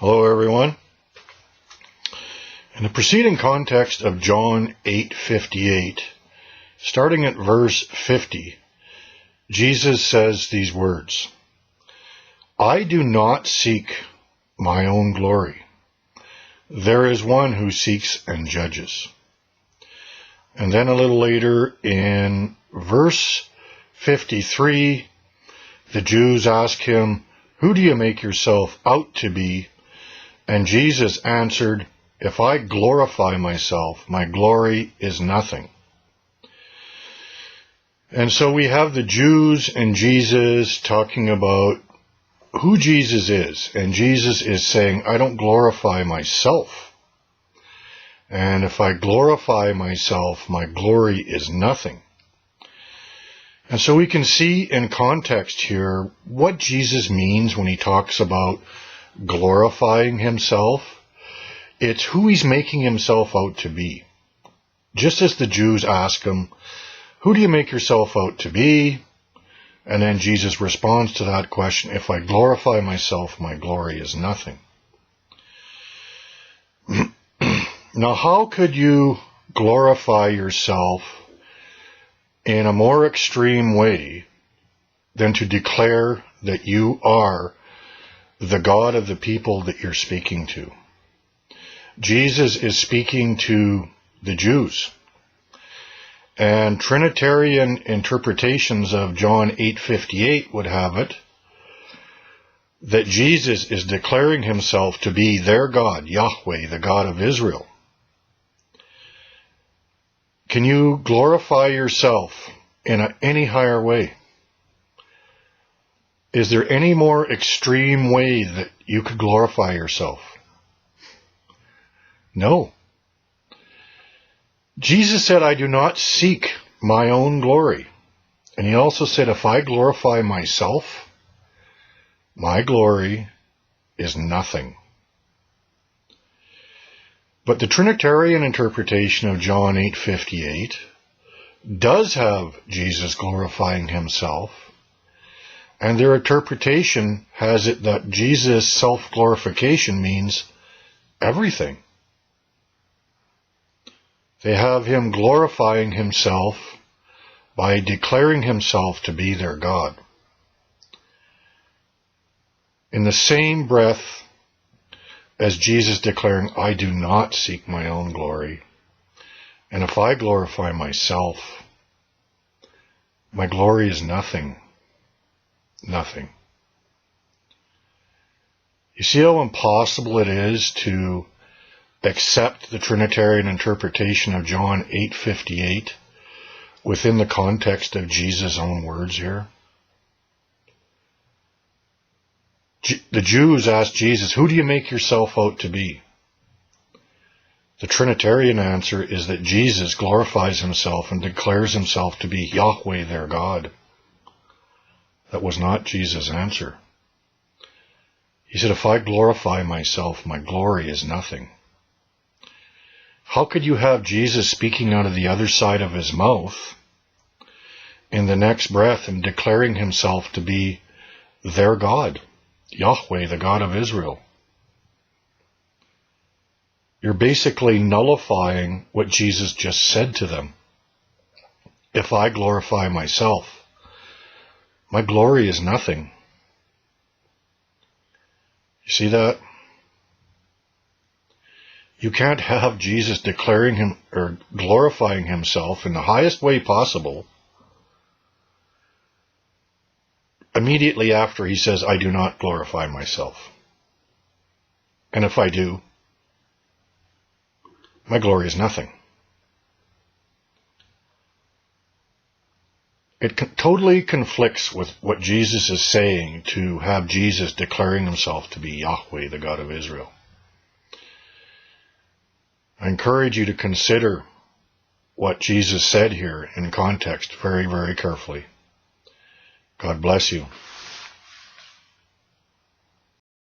Hello everyone. In the preceding context of John 8:58, starting at verse 50, Jesus says these words, "I do not seek my own glory. There is one who seeks and judges." And then a little later in verse 53, the Jews ask him, "Who do you make yourself out to be?" And Jesus answered, "If I glorify myself, my glory is nothing." And so we have the Jews and Jesus talking about who Jesus is. And Jesus is saying, I don't glorify myself. And if I glorify myself, my glory is nothing. And so we can see in context here what Jesus means when he talks about glorifying himself. It's who he's making himself out to be. Just as the Jews ask him, "Who do you make yourself out to be?" And then Jesus responds to that question, "If I glorify myself, my glory is nothing." Now, how could you glorify yourself in a more extreme way than to declare that you are the God of the people that you're speaking to? Jesus is speaking to the Jews. And Trinitarian interpretations of John 8:58 would have it that Jesus is declaring himself to be their God, Yahweh, the God of Israel. Can you glorify yourself in any higher way? Is there any more extreme way that you could glorify yourself? No. Jesus said, "I do not seek my own glory." And he also said, "If I glorify myself, my glory is nothing." But the Trinitarian interpretation of John 8:58 does have Jesus glorifying himself. And their interpretation has it that Jesus' self-glorification means everything. They have him glorifying himself by declaring himself to be their God. In the same breath as Jesus declaring, "I do not seek my own glory, and if I glorify myself, my glory is nothing." Nothing. You see how impossible it is to accept the Trinitarian interpretation of John 8:58 within the context of Jesus' own words here? The Jews asked Jesus, "Who do you make yourself out to be?" The Trinitarian answer is that Jesus glorifies himself and declares himself to be Yahweh, their God. That was not Jesus' answer. He said, "If I glorify myself, my glory is nothing." How could you have Jesus speaking out of the other side of his mouth in the next breath and declaring himself to be their God, Yahweh, the God of Israel? You're basically nullifying what Jesus just said to them. "If I glorify myself, my glory is nothing." You see that? You can't have Jesus declaring him or glorifying himself in the highest way possible immediately after he says, "I do not glorify myself. And if I do, my glory is nothing." It totally conflicts with what Jesus is saying to have Jesus declaring himself to be Yahweh, the God of Israel. I encourage you to consider what Jesus said here in context very, very carefully. God bless you.